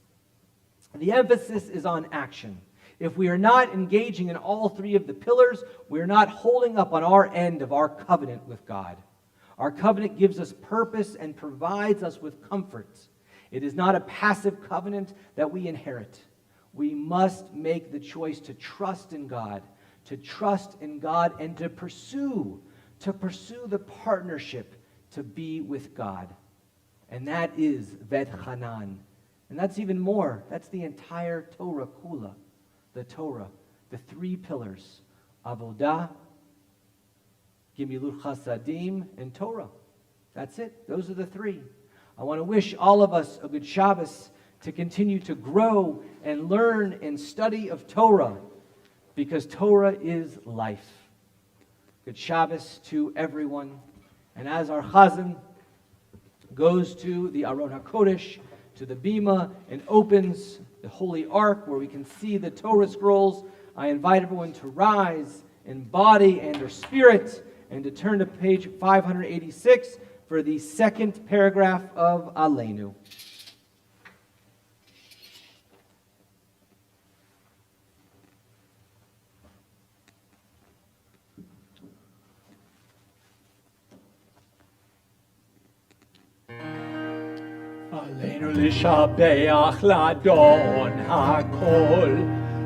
The emphasis is on action. If we are not engaging in all three of the pillars, we are not holding up on our end of our covenant with God. Our covenant gives us purpose and provides us with comfort. It is not a passive covenant that we inherit. We must make the choice to trust in God and to pursue the partnership to be with God. And that is Bet Hanan. And that's even more. That's the entire Torah Kula. The Torah, the three pillars, Avodah, Gimilut Chasadim, and Torah. That's it. Those are the three. I want to wish all of us a good Shabbos, to continue to grow and learn and study of Torah, because Torah is life. Good Shabbos to everyone. And as our Chazan goes to the Aron HaKodesh, to the Bima, and opens the Holy Ark where we can see the Torah scrolls, I invite everyone to rise in body and their spirit, and to turn to page 586 for the second paragraph of Aleinu. עלינו לשבח לאדון הכל,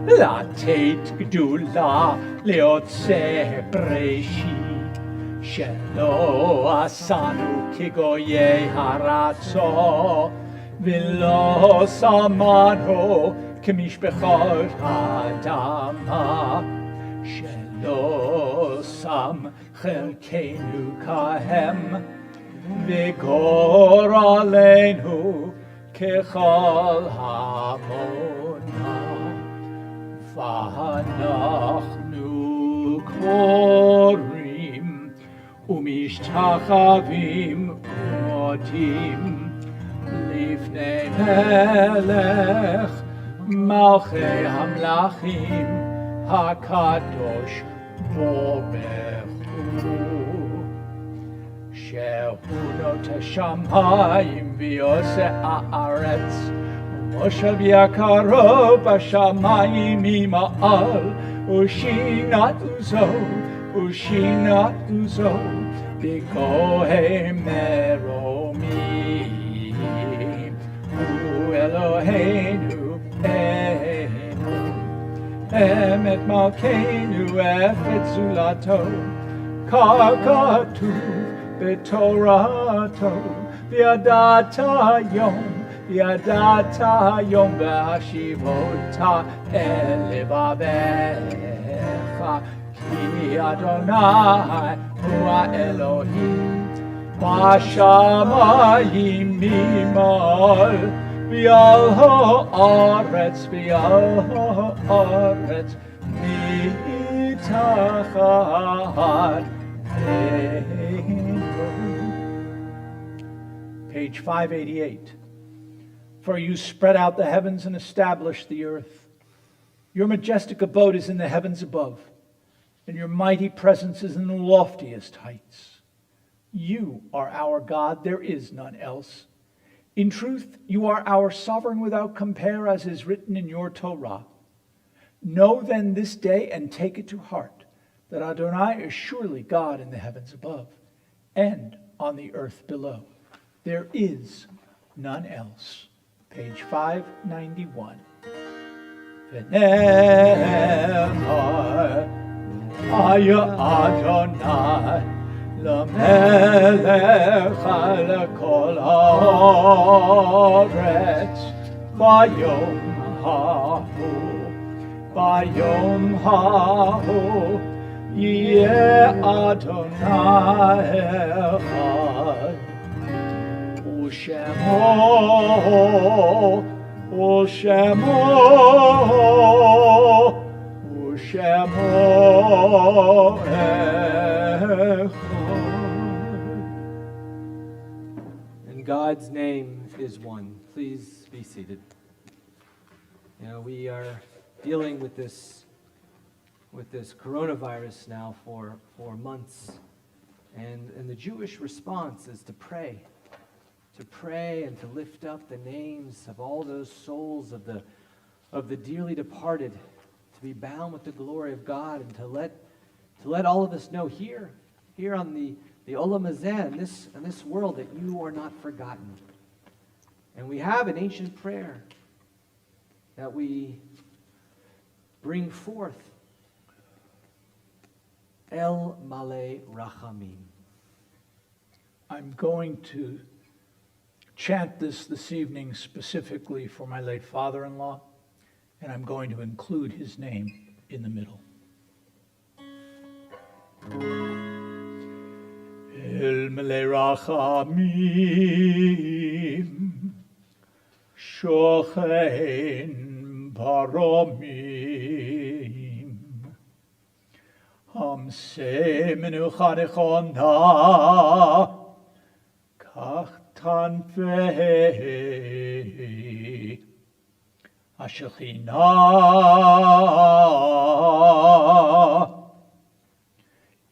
לתת גדולה ליוצא בראשית, שלא עשנו כגויי הרצו, ולא שמנו כמשפחות האדמה, שלא שם חלקנו כהם, וגורלנו ככל המונה, ואנחנו קוראים ומשתחווים ומודים לפני מלך מלכי המלכים הקדוש ברוך הוא. שהוא נוטה שמיים ויוסע הארץ, ומושב יקרו בשמיים ממעל, ושינת עוזו בגוהי מרומים. הוא אלוהינו אמת מלכנו אפת זולתו, ככתוב בתורתו, וידעת יום והשיבותה אל לבביך, כי אדוני הוא האלוהים בשמיים ממעל, ועל הארץ מתחת. Page 588. For you spread out the heavens and established the earth. Your majestic abode is in the heavens above, and your mighty presence is in the loftiest heights. You are our God, there is none else. In truth, you are our sovereign without compare, as is written in your Torah. Know then this day and take it to heart, that Adonai is surely God in the heavens above and on the earth below. There is none else. Page 591. ונאמר, היה אדוני למלך על כל הארץ, ביום ההוא יהיה אדוני אחד, ושמו אחד. And God's name is one. Please be seated. You know, we are dealing with this coronavirus now for months. And the Jewish response is to pray and to lift up the names of all those souls of the dearly departed, to be bound with the glory of God, and to let all of us know here on the Olam Hazeh, in this world, that you are not forgotten. And we have an ancient prayer that we bring forth. El Malei Rachamim. I'm going to chant this evening specifically for my late father-in-law, and I'm going to include his name in the middle. El מלא רחמים, שוכן פרומים, המסה מנוחה נכונה, כך תנפי השכינה,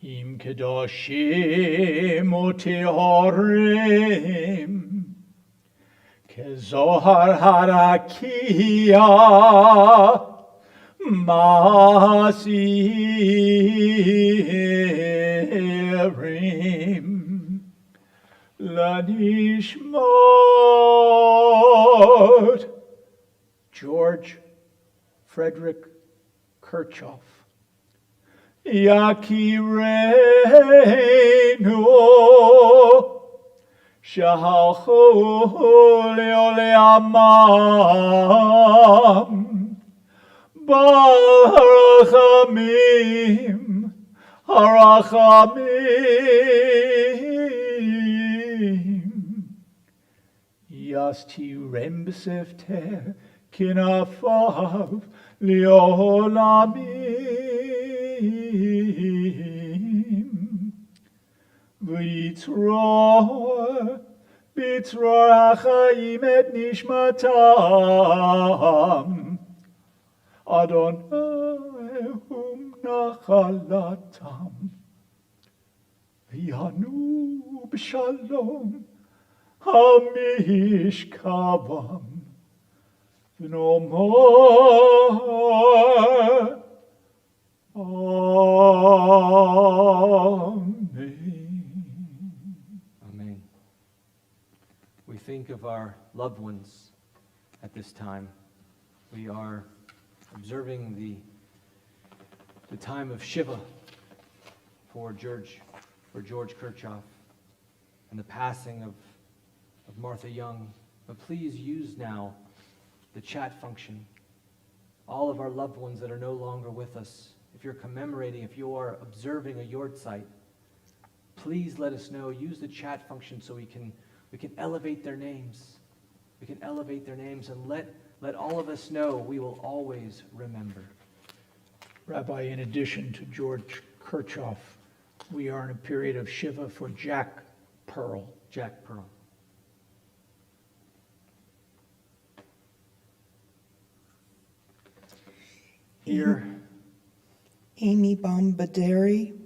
אם קדושים וטהורים, כזוהר הרקיע, מסעירים לנשמות. George Frederick Kirchhoff. יקירנו שהלכו לעולמם, ברחמים הרחמים, יסתירם בשפתי כנפיו לעולמים, ויצרור בצרור החיים את נשמתם, אדוני הוא נחלתם, ויענו בשלום המשכבם, ונאמר Amen. We think of our loved ones at this time. We are observing the time of Shiva for George Kirchhoff and the passing of Martha Young. But please use now the chat function. All of our loved ones that are no longer with us, if you're commemorating, if you are observing a yortzeit, please let us know. Use the chat function so we can elevate their names. We can elevate their names and let all of us know we will always remember. Rabbi, in addition to George Kirchhoff, we are in a period of Shiva for Jack Pearl. Jack Pearl. Here, Amy Bombaderi,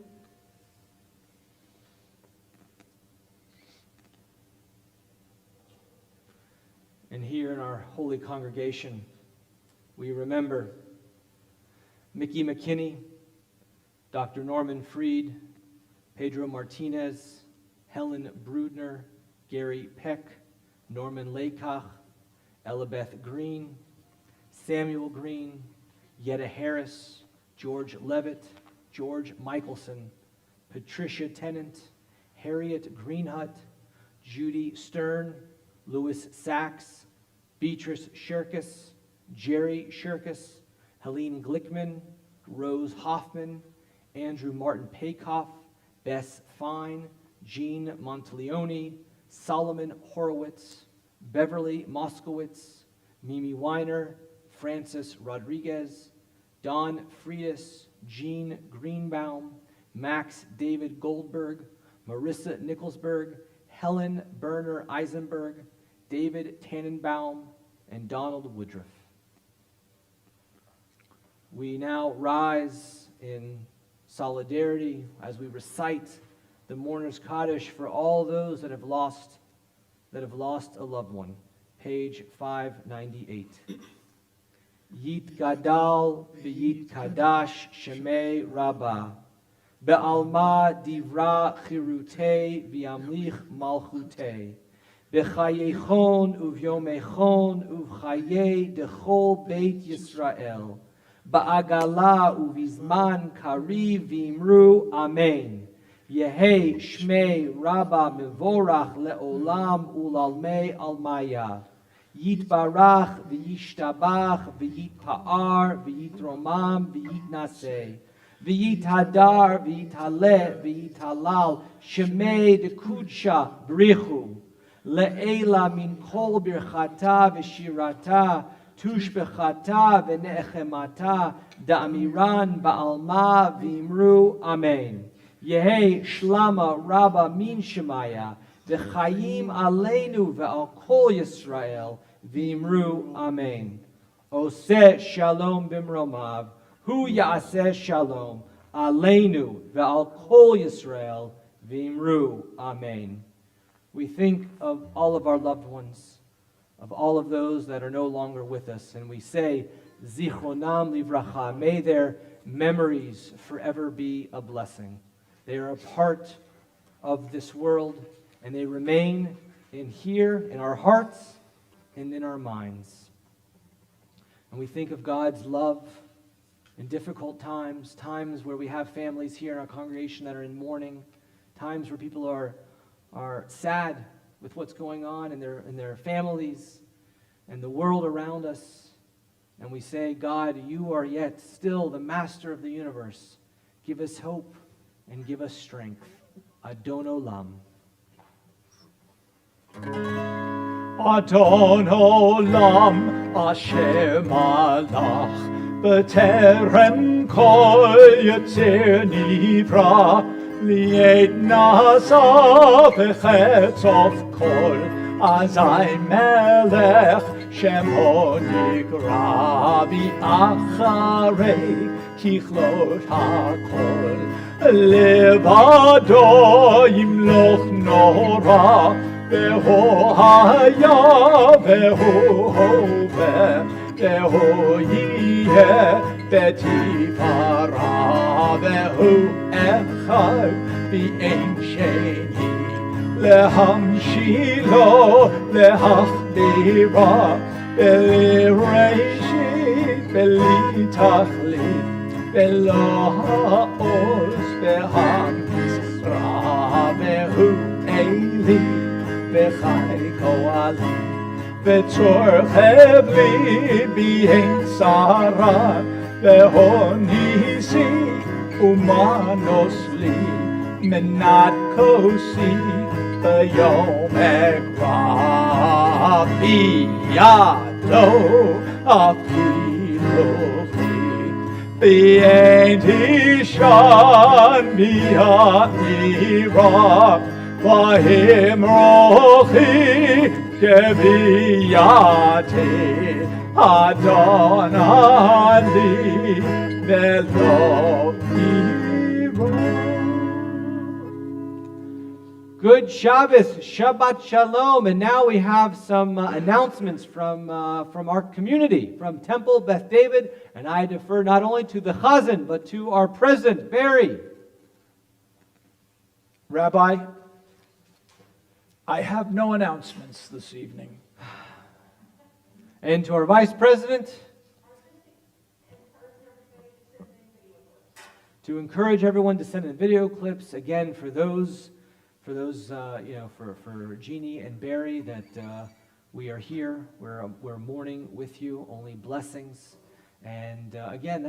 and here in our holy congregation, we remember Mickey McKinney, Dr. Norman Freed, Pedro Martinez, Helen Brudner, Gary Peck, Norman Laycock, Elabeth Green, Samuel Green, Yetta Harris, George Levitt, George Michelson, Patricia Tennant, Harriet Greenhut, Judy Stern, Louis Sachs, Beatrice Shirkus, Jerry Shirkus, Helene Glickman, Rose Hoffman, Andrew Martin Paykoff, Bess Fine, Jean Monteleone, Solomon Horowitz, Beverly Moskowitz, Mimi Weiner, Francis Rodriguez, Don Friedis, Jean Greenbaum, Max David Goldberg, Marissa Nicholsberg, Helen Berner Eisenberg, David Tannenbaum, and Donald Woodruff. We now rise in solidarity as we recite the Mourner's Kaddish for all those that have lost a loved one. Page 598. Yit Gadal v'yit Kadash Shemei Rabbah Be'alma Divra Chirutei v'yamlich Malchutei B'chayechon uvyomechon uv'chayei dechol Beit Yisrael Ba'agala uvizman kariv v'imru Amen. Yehei Shmei Rabba Mevorach Le'olam Ulalmei Almaya Yitbarach V'yishtabach V'yitpa'ar V'yitromam V'yitnaseh V'yitadar, v'yitaleh, v'yitalal, shemei dekudsha brichu. Le'ela min kol birchata v'shirata, tushbechata v'ne'echemata, da'amiran ba'alma v'imru, amen. Yehi shlama rabba min shemaya, v'chayim aleinu v'al kol Yisrael, v'imru, amen. Oseh shalom bimromav, hu ya'aseh shalom, aleinu v'al kol Yisrael, v'imru, amen. We think of all of our loved ones, of all of those that are no longer with us, and we say, Zichronam livracha, may their memories forever be a blessing. They are a part of this world, and they remain in here, in our hearts, and in our minds. And we think of God's love in difficult times, times where we have families here in our congregation that are in mourning, times where people are sad with what's going on in their families and the world around us. And we say, God, you are yet still the master of the universe. Give us hope and give us strength. Adon Olam. Adon Olam Hashem Alach B'terem kol Yetzir Nivra Li'ed Nasa V'chetz of Kol Azai Melech Shemo Nikra V'acharei Kichlot HaKol Levado Yimloch Nora Ve'ho Haya Ve'ho Hove Ve'ho Yiyeh Betifara Ve'ho Echad V'ein Sheni Lehamshilo Lehachdira Ve'lereshit Ve'litachlit Ve'lo ha'oz Ve'hamizra Ve'hu Eli Ve'chai Koali Ve'tzorchev Libi Ein Tzara Ve'honisi Umanos Li Menat Kosi Ve'yom Ekra Biyado Afilochi V'ein Tishan Biyadira V'himrochi Keviyate Adonai Velo Iro. Good Shabbos, Shabbat Shalom. And now we have some announcements from our community, from Temple Beth David. And I defer not only to the Chazan, but to our president, Barry. Rabbi, I have no announcements this evening. And to our vice president, to encourage everyone to send in video clips. Again, for those, for Jeannie and Barry, that we are here. We're mourning with you. Only blessings. And again,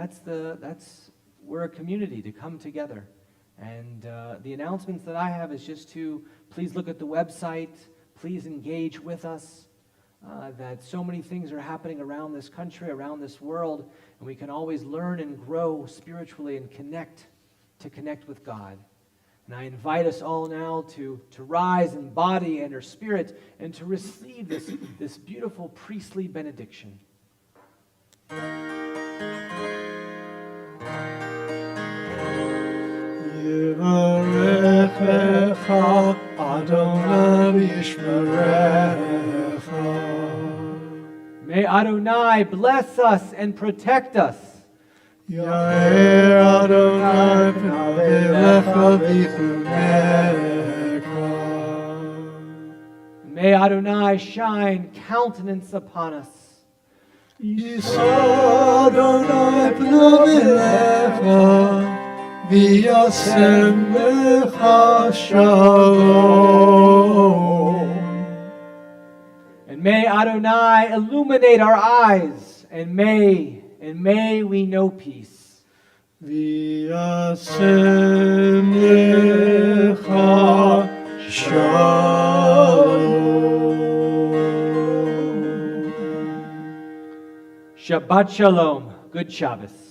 we're a community to come together. And the announcements that I have is just to please look at the website. Please engage with us. That so many things are happening around this country, around this world, and we can always learn and grow spiritually and connect with God. And I invite us all now to rise in body and our spirit and to receive this beautiful priestly benediction. Yivarechecha Adonai Yishmerecha. May Adonai bless us and protect us. Yair Adonai p'navelecha v'chunecha. May Adonai shine countenance upon us. Yisa Adonai p'navelecha v'yasem lecha shalom. And may Adonai illuminate our eyes, and may we know peace. V'yasem lecha shalom. Shabbat Shalom. Good Shabbos.